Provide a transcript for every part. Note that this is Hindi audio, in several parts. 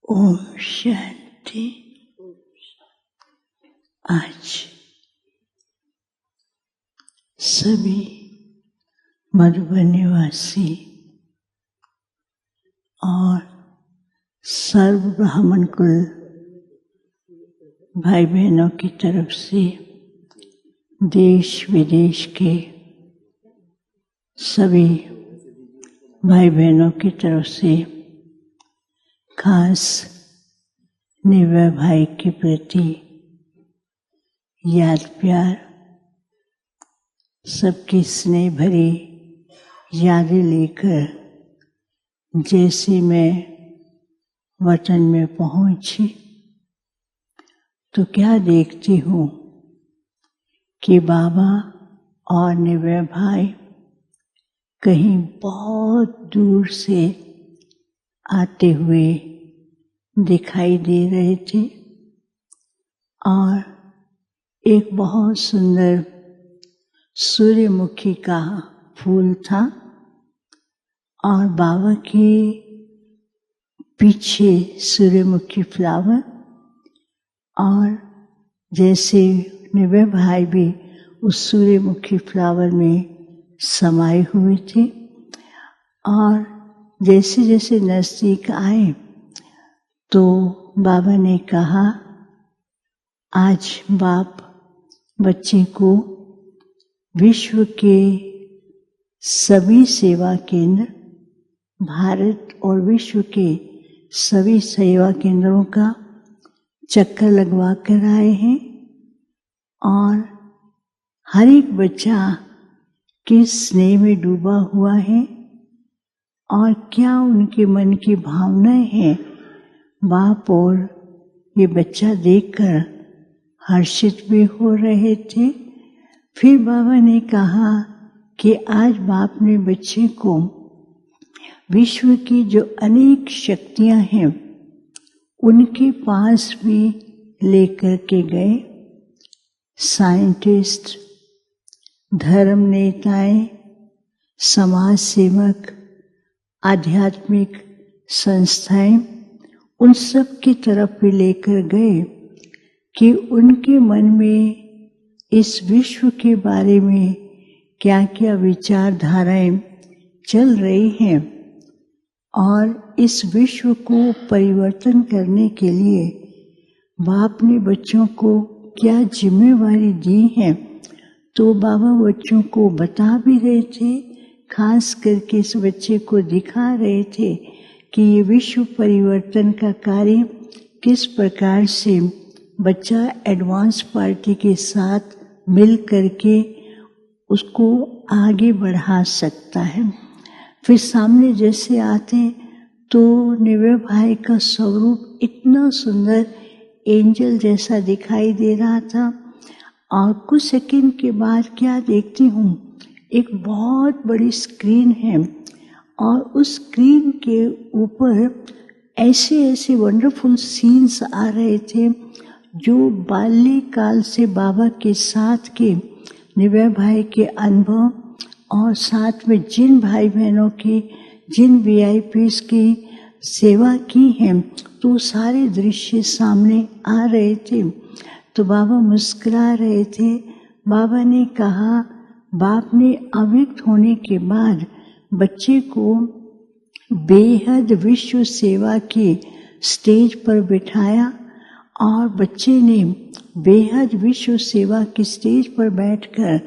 ओम शांति। आज सभी मधुबन निवासी और सर्व ब्राह्मण कुल भाई बहनों की तरफ से देश विदेश के सभी भाई बहनों की तरफ से खास निर्भय भाई के प्रति याद प्यार, सबकी स्नेह भरी यादें लेकर जैसे मैं वतन में पहुंची तो क्या देखती हूँ कि बाबा और निर्भय भाई कहीं बहुत दूर से आते हुए दिखाई दे रहे थे और एक बहुत सुंदर सूर्यमुखी का फूल था और बाबा के पीछे सूर्यमुखी फ्लावर, और जैसे निर्भय भाई भी उस सूर्यमुखी फ्लावर में समाये हुए थे और जैसे जैसे नजदीक आए तो बाबा ने कहा, आज बाप बच्चे को विश्व के सभी सेवा केंद्र, भारत और विश्व के सभी सेवा केंद्रों का चक्कर लगवा कर आए हैं और हर एक बच्चा किस स्नेह में डूबा हुआ है और क्या उनके मन की भावनाएं हैं, बाप और ये बच्चा देखकर हर्षित भी हो रहे थे। फिर बाबा ने कहा कि आज बाप ने बच्चे को विश्व की जो अनेक शक्तियां हैं उनके पास भी लेकर के गए। साइंटिस्ट, धर्म नेताएं, समाज सेवक, आध्यात्मिक संस्थाएं, उन सब की तरफ भी लेकर गए कि उनके मन में इस विश्व के बारे में क्या क्या विचारधाराएं चल रही हैं और इस विश्व को परिवर्तन करने के लिए बाप ने बच्चों को क्या जिम्मेवारी दी है। तो बाबा बच्चों को बता भी रहे थे, खास करके इस बच्चे को दिखा रहे थे कि ये विश्व परिवर्तन का कार्य किस प्रकार से बच्चा एडवांस पार्टी के साथ मिल करके उसको आगे बढ़ा सकता है। फिर सामने जैसे आते तो निर्भय भाई का स्वरूप इतना सुंदर एंजल जैसा दिखाई दे रहा था और कुछ सेकंड के बाद क्या देखती हूँ, एक बहुत बड़ी स्क्रीन है और उस स्क्रीन के ऊपर ऐसे ऐसे वंडरफुल सीन्स आ रहे थे जो बाल्यकाल से बाबा के साथ के निर्भय भाई के अनुभव और साथ में जिन भाई बहनों की, जिन VIPs की सेवा की है, तो सारे दृश्य सामने आ रहे थे। तो बाबा मुस्कुरा रहे थे। बाबा ने कहा, बाप ने अव्यक्त होने के बाद बच्चे को बेहद विश्व सेवा के स्टेज पर बिठाया और बच्चे ने बेहद विश्व सेवा के स्टेज पर बैठकर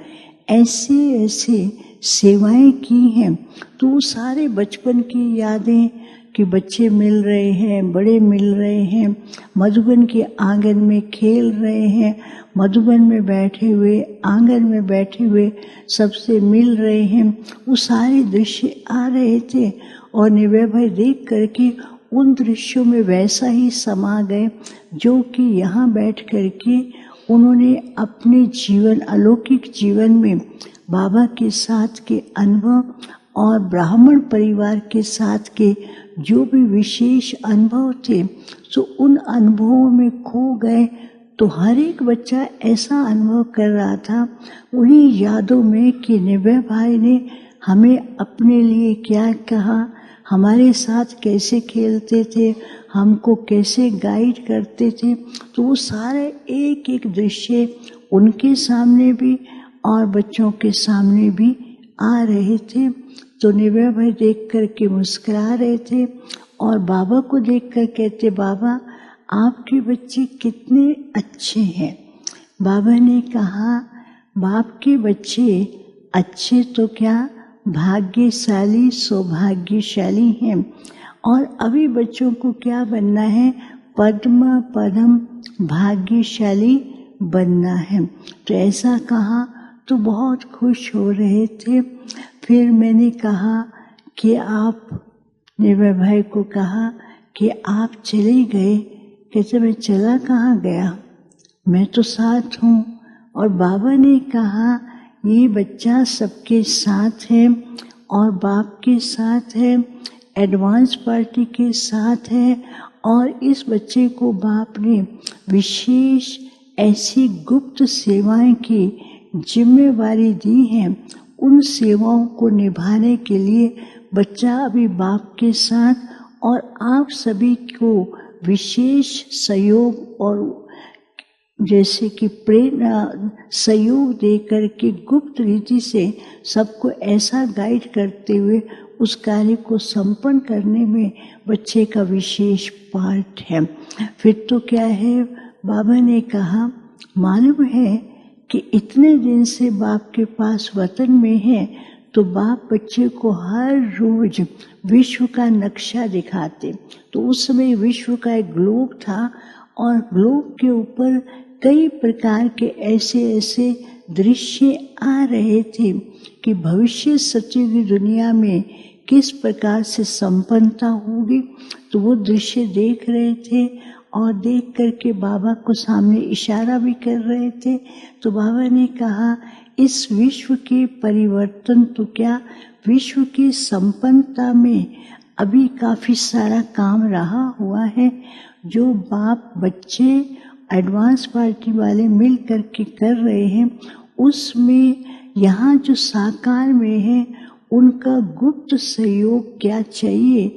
ऐसे ऐसे सेवाएं की हैं। तो सारे बचपन की यादें कि बच्चे मिल रहे हैं, बड़े मिल रहे हैं, मधुबन के आंगन में खेल रहे हैं, मधुबन में बैठे हुए, आंगन में बैठे हुए सबसे मिल रहे हैं, वो सारे दृश्य आ रहे थे और निर्भय भाई देख करके उन दृश्यों में वैसा ही समा गए जो कि यहाँ बैठ करके उन्होंने अपने जीवन, अलौकिक जीवन में बाबा के साथ के अनुभव और ब्राह्मण परिवार के साथ के जो भी विशेष अनुभव थे, तो उन अनुभवों में खो गए। तो हर एक बच्चा ऐसा अनुभव कर रहा था उन्हीं यादों में कि निर्भय भाई ने हमें अपने लिए क्या कहा, हमारे साथ कैसे खेलते थे, हमको कैसे गाइड करते थे। तो वो सारे एक एक दृश्य उनके सामने भी और बच्चों के सामने भी आ रहे थे। तो निर्भय भाई देख कर के मुस्कुरा रहे थे और बाबा को देख कर कहते, बाबा आपके बच्चे कितने अच्छे हैं। बाबा ने कहा, बाप के बच्चे अच्छे तो क्या, भाग्यशाली सौभाग्यशाली हैं। और अभी बच्चों को क्या बनना है, पद्म पदम भाग्यशाली बनना है। तो ऐसा कहा तो बहुत खुश हो रहे थे। फिर मैंने कहा कि आप, निर्भय भाई को कहा कि आप चले गए। कहते मैं चला कहाँ गया, मैं तो साथ हूँ। और बाबा ने कहा ये बच्चा सबके साथ है और बाप के साथ है, एडवांस पार्टी के साथ है। और इस बच्चे को बाप ने विशेष ऐसी गुप्त सेवाएं की जिम्मेवारी दी है। उन सेवाओं को निभाने के लिए बच्चा अभी बाप के साथ और आप सभी को विशेष सहयोग और जैसे कि प्रेरणा सहयोग देकर के गुप्त रीति से सबको ऐसा गाइड करते हुए उस कार्य को संपन्न करने में बच्चे का विशेष पार्ट है। फिर तो क्या है, बाबा ने कहा मालूम है कि इतने दिन से बाप के पास वतन में है, तो बाप बच्चे को हर रोज विश्व का नक्शा दिखाते। तो उस समय विश्व का एक ग्लोब था और ग्लोब के ऊपर कई प्रकार के ऐसे ऐसे दृश्य आ रहे थे कि भविष्य सच्ची दुनिया में किस प्रकार से संपन्नता होगी। तो वो दृश्य देख रहे थे और देख करके बाबा को सामने इशारा भी कर रहे थे। तो बाबा ने कहा इस विश्व के परिवर्तन तो क्या, विश्व की संपन्नता में अभी काफी सारा काम रहा हुआ है, जो बाप बच्चे एडवांस पार्टी वाले मिल करके कर रहे हैं। उसमें यहाँ जो साकार में है उनका गुप्त सहयोग क्या चाहिए।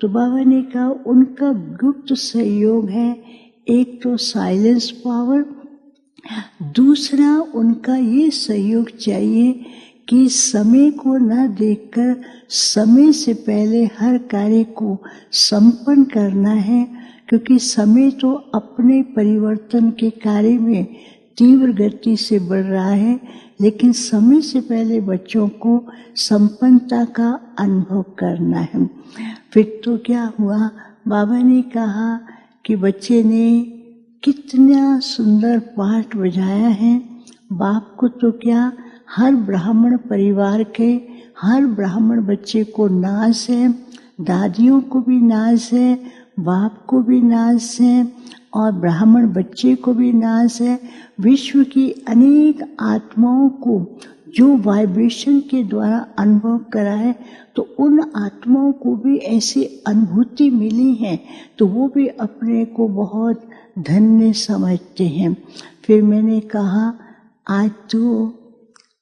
तो बाबा ने कहा उनका गुप्त सहयोग है, एक तो साइलेंस पावर, दूसरा उनका ये सहयोग चाहिए कि समय को न देखकर समय से पहले हर कार्य को संपन्न करना है, क्योंकि समय तो अपने परिवर्तन के कार्य में तीव्र गति से बढ़ रहा है, लेकिन समय से पहले बच्चों को संपन्नता का अनुभव करना है। फिर तो क्या हुआ, बाबा ने कहा कि बच्चे ने कितना सुंदर पाठ बजाया है। बाप को तो क्या, हर ब्राह्मण परिवार के हर ब्राह्मण बच्चे को नाज है, दादियों को भी नाज है, बाप को भी नाज है और ब्राह्मण बच्चे को भी नाज है। विश्व की अनेक आत्माओं को जो वाइब्रेशन के द्वारा अनुभव करा है, तो उन आत्माओं को भी ऐसी अनुभूति मिली है, तो वो भी अपने को बहुत धन्य समझते हैं। फिर मैंने कहा आज तो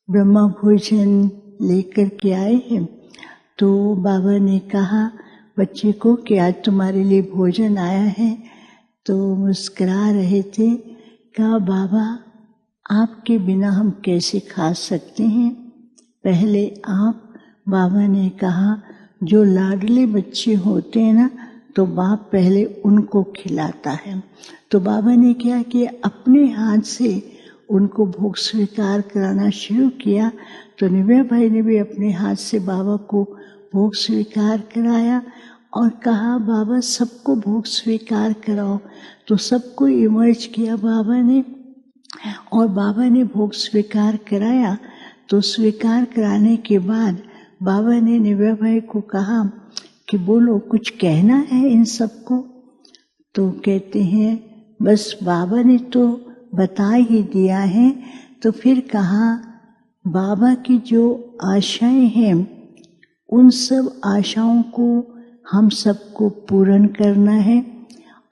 ब्रह्मा भोजन लेकर के आए हैं। तो बाबा ने कहा बच्चे को कि आज तुम्हारे लिए भोजन आया है। तो मुस्कुरा रहे थे, कहा बाबा आपके बिना हम कैसे खा सकते हैं, पहले आप। बाबा ने कहा जो लाडले बच्चे होते हैं ना, तो बाप पहले उनको खिलाता है। तो बाबा ने क्या किया, अपने हाथ से उनको भोग स्वीकार कराना शुरू किया। तो निर्भय भाई ने भी अपने हाथ से बाबा को भोग स्वीकार कराया और कहा बाबा सबको भोग स्वीकार कराओ। तो सबको इमर्ज किया बाबा ने और बाबा ने भोग स्वीकार कराया। तो स्वीकार कराने के बाद बाबा ने निर्भय भाई को कहा कि बोलो कुछ कहना है इन सबको। तो कहते हैं बस बाबा ने तो बता ही दिया है। तो फिर कहा बाबा की जो आशाएं हैं उन सब आशाओं को हम सबको पूर्ण करना है,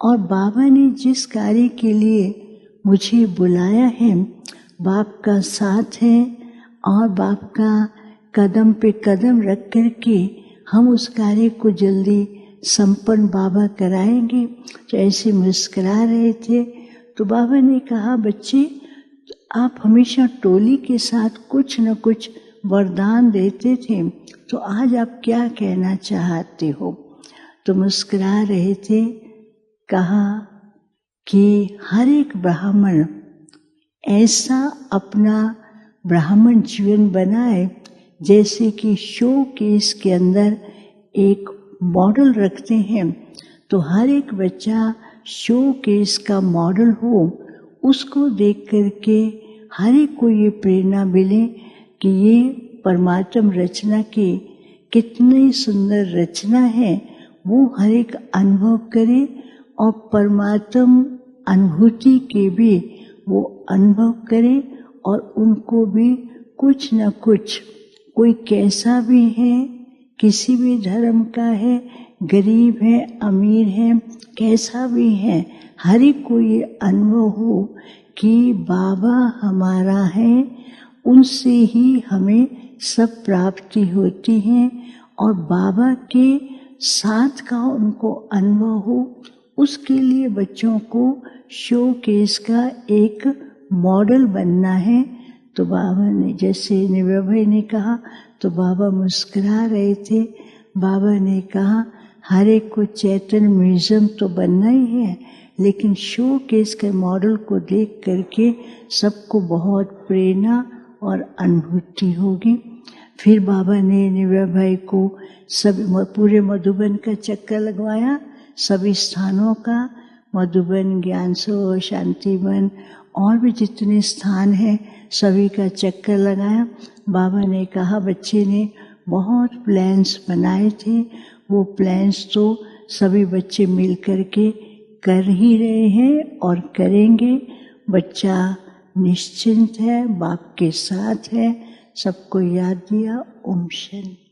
और बाबा ने जिस कार्य के लिए मुझे बुलाया है बाप का साथ है और बाप का कदम पे कदम रख कर के हम उस कार्य को जल्दी संपन्न बाबा कराएंगे। तो ऐसे मुस्कुरा रहे थे। तो बाबा ने कहा, बच्चे आप हमेशा टोली के साथ कुछ न कुछ वरदान देते थे, तो आज आप क्या कहना चाहते हो? तो मुस्कुरा रहे थे। कहा कि हर एक ब्राह्मण ऐसा अपना ब्राह्मण जीवन बनाए जैसे कि शो केस के अंदर एक मॉडल रखते हैं, तो हर एक बच्चा शो केस का मॉडल हो। उसको देख करके हर एक को ये प्रेरणा मिले कि ये परमात्म रचना की कितनी सुंदर रचना है, वो हर एक अनुभव करे और परमात्म अनुभूति के भी वो अनुभव करे। और उनको भी कुछ न कुछ, कोई कैसा भी है, किसी भी धर्म का है, गरीब है, अमीर है, कैसा भी है, हर एक को ये अनुभव हो कि बाबा हमारा है, उनसे ही हमें सब प्राप्ति होती है। और बाबा के साथ का उनको अनुभव हो, उसके लिए बच्चों को शो केस का एक मॉडल बनना है। तो बाबा ने, जैसे निव्या भाई ने कहा, तो बाबा मुस्कुरा रहे थे। बाबा ने कहा, हर एक को चैतन्य म्यूजियम तो बनना ही है, लेकिन शो केस के मॉडल को देख करके सबको बहुत प्रेरणा और अनुभूति होगी। फिर बाबा ने निव्या भाई को सब पूरे मधुबन का चक्कर लगवाया, सभी स्थानों का, मधुबन, ज्ञानसरोवर, शांतिवन और भी जितने स्थान हैं सभी का चक्कर लगाया। बाबा ने कहा, बच्चे ने बहुत प्लान्स बनाए थे, वो प्लान्स तो सभी बच्चे मिल करके कर ही रहे हैं और करेंगे। बच्चा निश्चिंत है, बाप के साथ है, सबको याद दिया। ओम शांति।